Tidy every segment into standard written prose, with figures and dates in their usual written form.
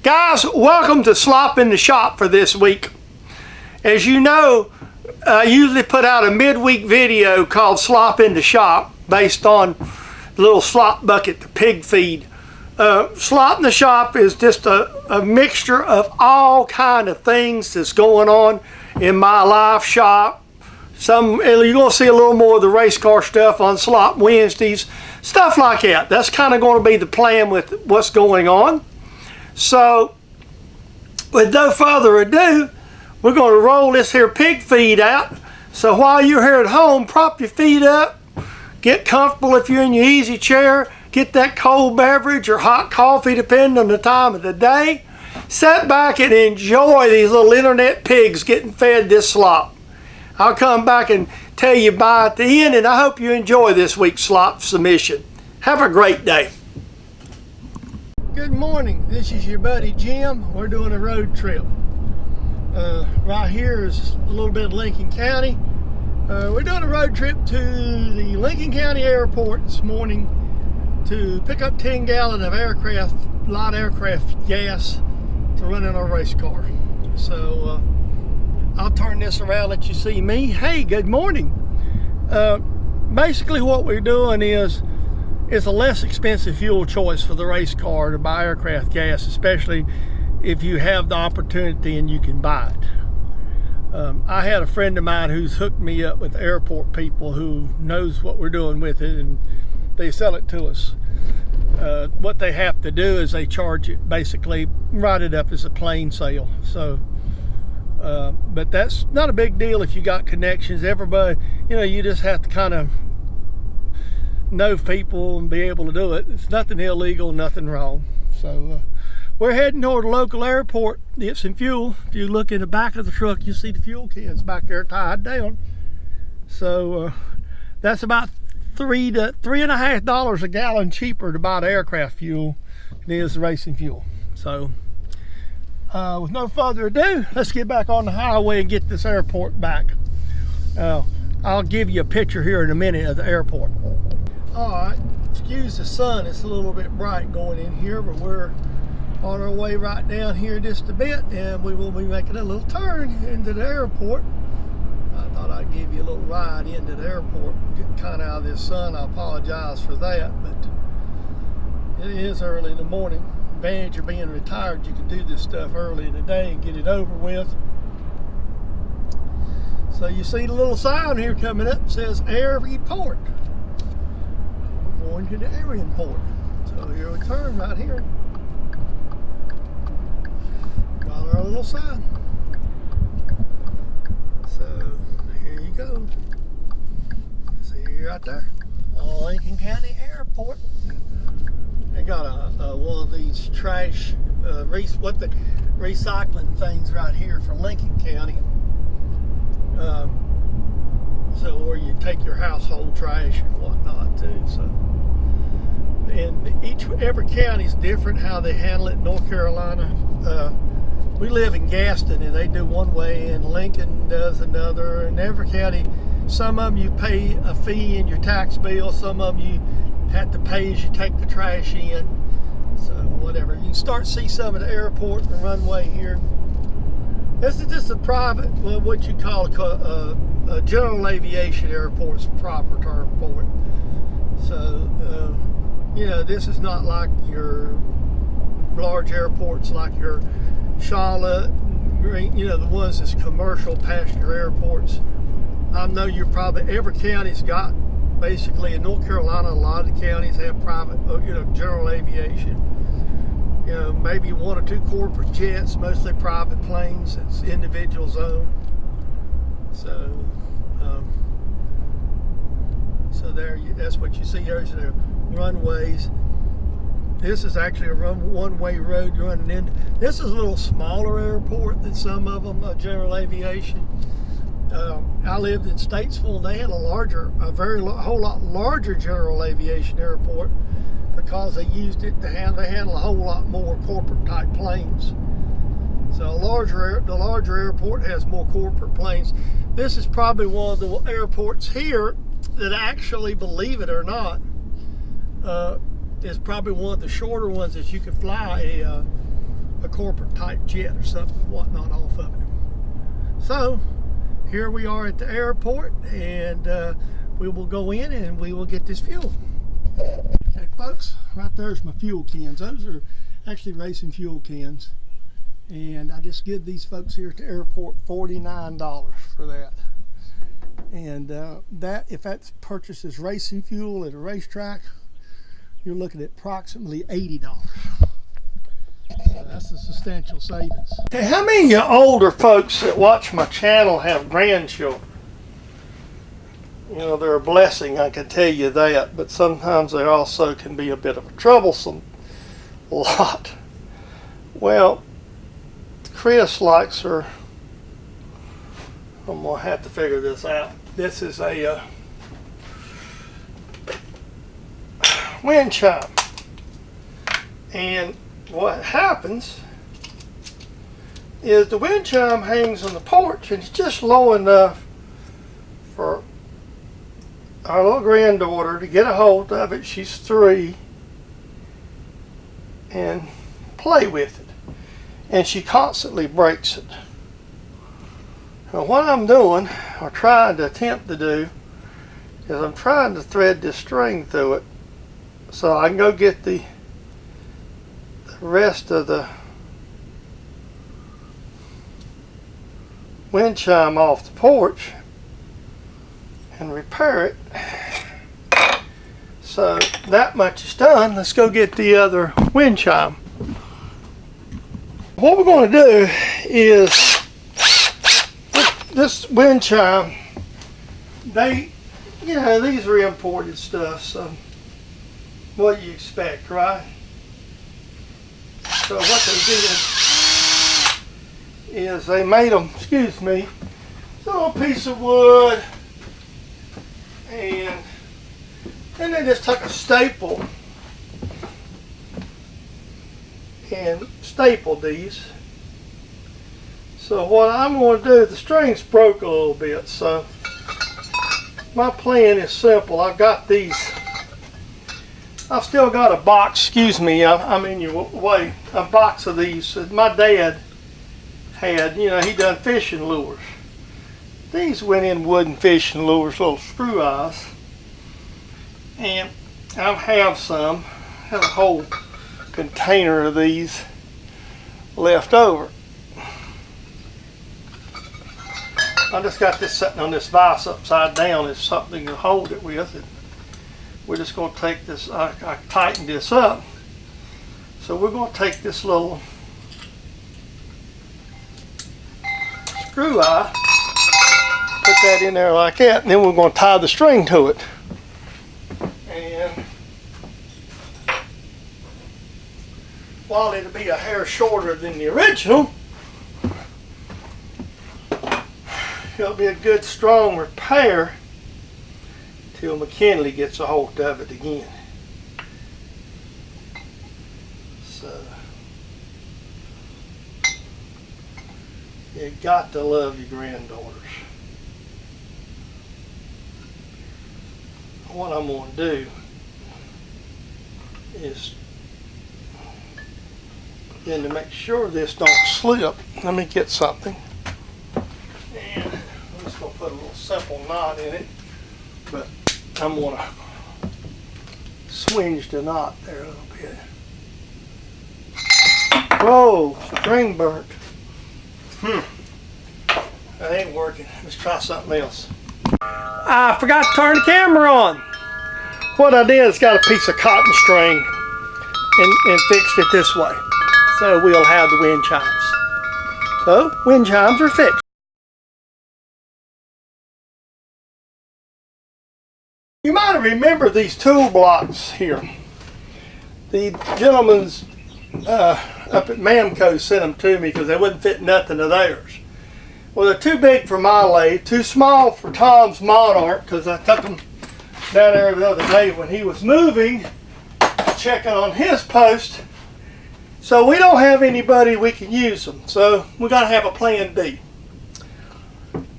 Guys, welcome to Slop in the Shop for this week. As you know, I usually put out a midweek video called Slop in the Shop based on the little slop bucket, the pig feed. Slop in the Shop is just a mixture of all kind of things that's going on in my life shop. You're going to see a little more of the race car stuff on Slop Wednesdays, stuff like that. That's kind of going to be the plan with what's going on. So, with no further ado, we're going to roll this here pig feed out. So while you're here at home, prop your feet up, get comfortable if you're in your easy chair, get that cold beverage or hot coffee depending on the time of the day. Sit back and enjoy these little internet pigs getting fed this slop. I'll come back and tell you bye at the end, and I hope you enjoy this week's slop submission. Have a great day. Good morning, this is your buddy Jim. We're doing a road trip. Right here is a little bit of Lincoln County. We're doing a road trip to the Lincoln County Airport this morning to pick up 10 gallons of light aircraft gas to run in our race car. So I'll turn this around, let you see me. Hey, good morning. Basically what we're doing is it's a less expensive fuel choice for the race car to buy aircraft gas, especially if you have the opportunity and you can buy it. I had a friend of mine who's hooked me up with airport people who knows what we're doing with it, and they sell it to us. What they have to do is they charge it, basically write it up as a plain sale. So, but that's not a big deal if you got connections. Everybody, you just have to kind of know people and be able to do it. It's nothing illegal, nothing wrong. So we're heading toward a local airport to get some fuel. If you look in the back of the truck, you see the fuel cans back there tied down. So that's about $3 to $3.50 a gallon cheaper to buy the aircraft fuel than it is the racing fuel. So with no further ado, let's get back on the highway and get this airport back. I'll give you a picture here in a minute of the airport. Alright, excuse the sun, it's a little bit bright going in here, but we're on our way right down here just a bit, and we will be making a little turn into the airport. I thought I'd give you a little ride into the airport, getting kind of out of this sun. I apologize for that, but it is early in the morning. Advantage of being retired, you can do this stuff early in the day and get it over with. So you see the little sign here coming up, says Airport. We're going to the airport. So here we turn right here. Got our little sign. So here you go. See right there, Lincoln County Airport. They got one of these trash recycling things right here for Lincoln County. So where you take your household trash and whatnot too. So, and every county is different how they handle it. In North Carolina, we live in Gaston, and they do one way, and Lincoln does another. And every county, some of them you pay a fee in your tax bill, some of them you have to pay as you take the trash in. So whatever. You can start to see some of the airport and the runway here. This is just a private, well, what you call a general aviation airport is the proper term for it. So, this is not like your large airports like your Charlotte, the ones that's commercial passenger airports. I know every county's got, basically in North Carolina, a lot of the counties have private, general aviation. Maybe one or two corporate jets, mostly private planes. It's individuals owned. So, that's what you see. There's the runways. This is actually a one-way road running in. This is a little smaller airport than some of them, general aviation. I lived in Statesville. They had a whole lot larger general aviation airport because they used it to handle a whole lot more corporate type planes. So the larger airport has more corporate planes. This is probably one of the airports here that actually, believe it or not, is probably one of the shorter ones that you could fly a corporate type jet or something, whatnot off of it. So here we are at the airport, and we will go in and we will get this fuel. Okay folks, right there's my fuel cans. Those are actually racing fuel cans, and I just give these folks here at the airport $49 for that. And that, if that's purchased as racing fuel at a racetrack, you're looking at approximately $80. So that's a substantial savings. Okay, how many of you older folks that watch my channel have grandchildren? You know, they're a blessing, I can tell you that, but sometimes they also can be a bit of a troublesome lot. Well, Chris likes her. I'm gonna have to figure this out. This is a wind chime, and what happens is the wind chime hangs on the porch, and it's just low enough for our little granddaughter to get a hold of it. She's 3, and play with it, and she constantly breaks it. Now what I'm doing, or trying to attempt to do, is I'm trying to thread this string through it so I can go get the rest of the wind chime off the porch and repair it. So that much is done. Let's go get the other wind chime. What we're going to do is, this wind chime, you know, these are imported stuff, so what do you expect, right? So what they did is they made them, excuse me, a little piece of wood, and then they just took a staple and stapled these. So what I'm going to do, the strings broke a little bit, so my plan is simple. I've got these, I've still got a box, excuse me, I'm in your way, a box of these that my dad had. You know, he done fishing lures. These went in wooden fishing lures, little screw eyes, and I have a whole container of these left over. I just got this sitting on this vise upside down as something to hold it with, and we're just going to take this, I tightened this up, so we're going to take this little screw eye, put that in there like that, and then we're going to tie the string to it. And while it'll be a hair shorter than the original, it'll be a good strong repair till McKinley gets a hold of it again. So you got to love your granddaughters. What I'm going to do is, then to make sure this don't slip, let me get something. And I'm just going to put a little simple knot in it, but I'm going to swinge the knot there a little bit. Whoa, string burnt. That ain't working. Let's try something else. I forgot to turn the camera on. What I did is got a piece of cotton string and fixed it this way. So we'll have the wind chimes. So wind chimes are fixed. You might remember these tool blocks here. The gentleman's up at Mamco sent them to me because they wouldn't fit nothing of theirs. Well, they're too big for my lathe, too small for Tom's Monarch, because I took them down there the other day when he was moving, checking on his post. So we don't have anybody we can use them. So we got to have a plan B.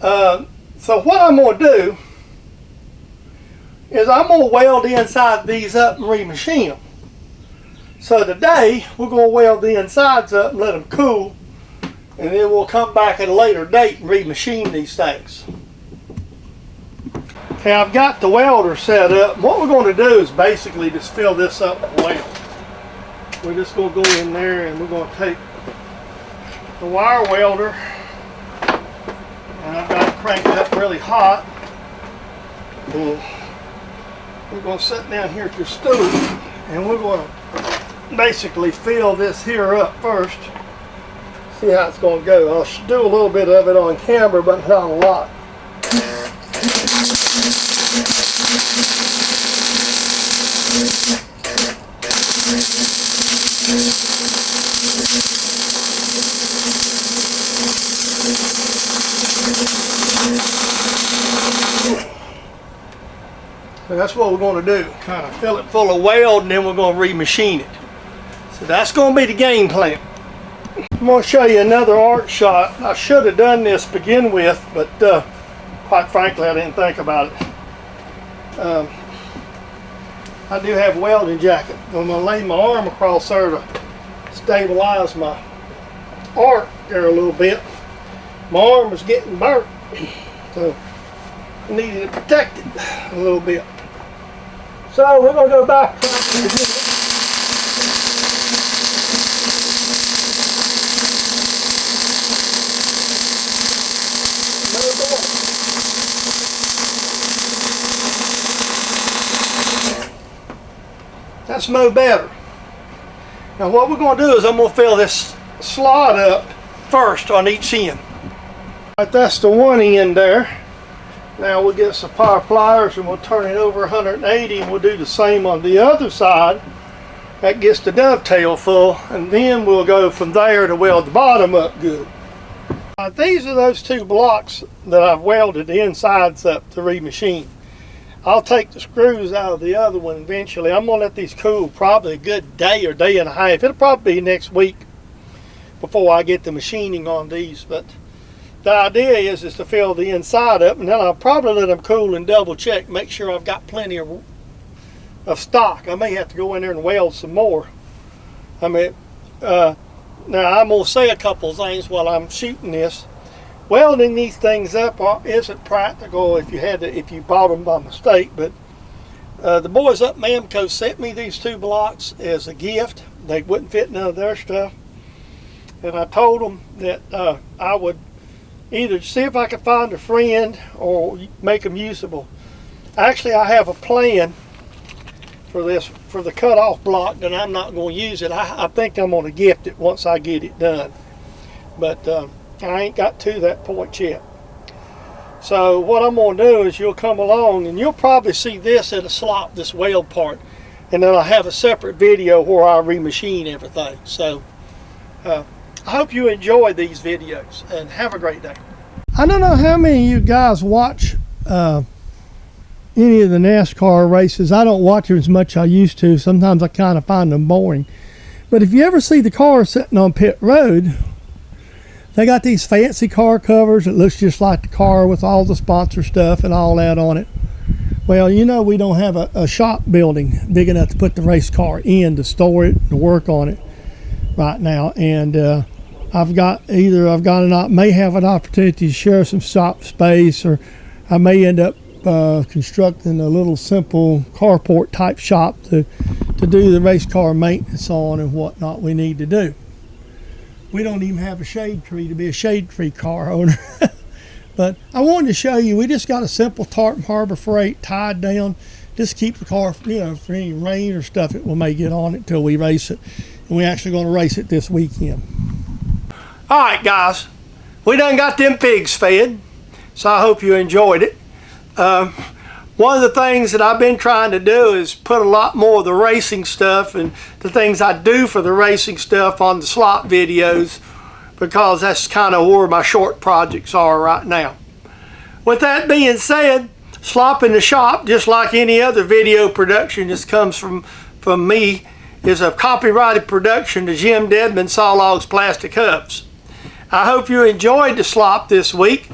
So what I'm going to do is I'm going to weld inside these up and remachine them. So today we're going to weld the insides up and let them cool, and then we'll come back at a later date and remachine these things. Okay, I've got the welder set up. What we're going to do is basically just fill this up with weld. We're just going to go in there and we're going to take the wire welder, and I've got it cranked up really hot. And we're going to sit down here at the stool and we're going to basically fill this here up first. See how it's going to go. I'll do a little bit of it on camera, but not a lot. So that's what we're going to do. Kind of fill it full of weld, and then we're going to remachine it. So that's going to be the game plan. I'm going to show you another arc shot. I should have done this to begin with, but quite frankly I didn't think about it. I do have a welding jacket. I'm going to lay my arm across there to stabilize my arc there a little bit. My arm was getting burnt, so I needed to protect it a little bit. So we're going to go back to the beginning. That's no better. Now what we're going to do is I'm going to fill this slot up first on each end. Right, that's the one end there. Now we'll get some power pliers and we'll turn it over 180, and we'll do the same on the other side. That gets the dovetail full, and then we'll go from there to weld the bottom up good. These are those two blocks that I've welded the insides up to remachine. I'll take the screws out of the other one eventually. I'm going to let these cool probably a good day or day and a half. It'll probably be next week before I get the machining on these. But the idea is to fill the inside up, and then I'll probably let them cool and double check, make sure I've got plenty of stock. I may have to go in there and weld some more. I mean, now I'm going to say a couple of things while I'm shooting this. Welding these things up isn't practical if you bought them by mistake, but the boys up in Mamco sent me these two blocks as a gift. They wouldn't fit none of their stuff, and I told them that I would either see if I could find a friend or make them usable. Actually, I have a plan for the cutoff block that I'm not going to use it. I think I'm going to gift it once I get it done, but I ain't got to that point yet. So what I'm going to do is you'll come along and you'll probably see this at a slop, this weld part, and then I'll have a separate video where I remachine everything. So I hope you enjoy these videos and have a great day. I don't know how many of you guys watch any of the NASCAR races. I don't watch them as much as I used to. Sometimes I kind of find them boring. But if you ever see the car sitting on pit road, they got these fancy car covers. It looks just like the car with all the sponsor stuff and all that on it. Well, you know, we don't have a shop building big enough to put the race car in to store it and work on it right now. And may have an opportunity to share some shop space, or I may end up constructing a little simple carport type shop to do the race car maintenance on and whatnot we need to do. We don't even have a shade tree to be a shade tree car owner. But I wanted to show you, we just got a simple tarp Harbor Freight tied down. Just keep the car, for any rain or stuff it may get on it until we race it. And we're actually going to race it this weekend. All right, guys, we done got them pigs fed, so I hope you enjoyed it. One of the things that I've been trying to do is put a lot more of the racing stuff and the things I do for the racing stuff on the slop videos, because that's kind of where my short projects are right now. With that being said, Slop in the Shop, just like any other video production that comes from me, is a copyrighted production to Jim Dedman Sawlogs Plastic Hubs. I hope you enjoyed the Slop this week.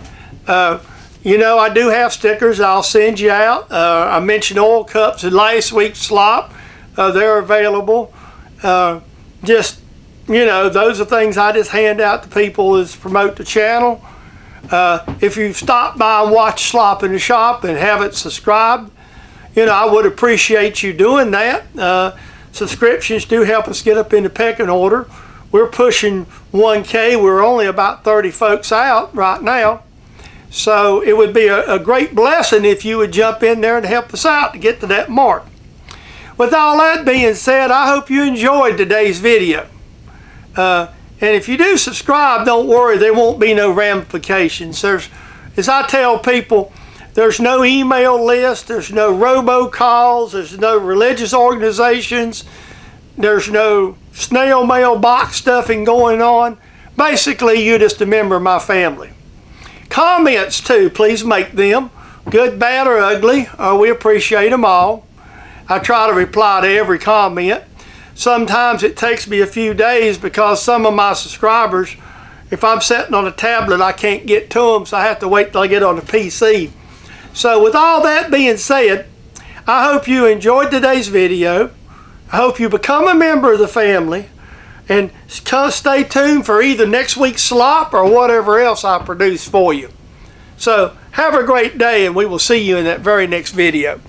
I do have stickers I'll send you out. I mentioned oil cups in last week's Slop. They're available. Just, you know, those are things I just hand out to people as promote the channel. If you've stopped by and watched Slop in the Shop and haven't subscribed, you know, I would appreciate you doing that. Subscriptions do help us get up in the pecking order. We're pushing 1K. We're only about 30 folks out right now. So it would be a great blessing if you would jump in there and help us out to get to that mark. With all that being said, I hope you enjoyed today's video. And if you do subscribe, don't worry, there won't be no ramifications. As I tell people, there's no email list, there's no robocalls, there's no religious organizations, there's no snail mail box stuffing going on. Basically, you're just a member of my family. Comments too, please make them. Good, bad, or ugly. We appreciate them all. I try to reply to every comment. Sometimes it takes me a few days because some of my subscribers, if I'm sitting on a tablet, I can't get to them, so I have to wait till I get on the PC. So with all that being said, I hope you enjoyed today's video. I hope you become a member of the family and stay tuned for either next week's Slop or whatever else I produce for you. So have a great day, and we will see you in that very next video.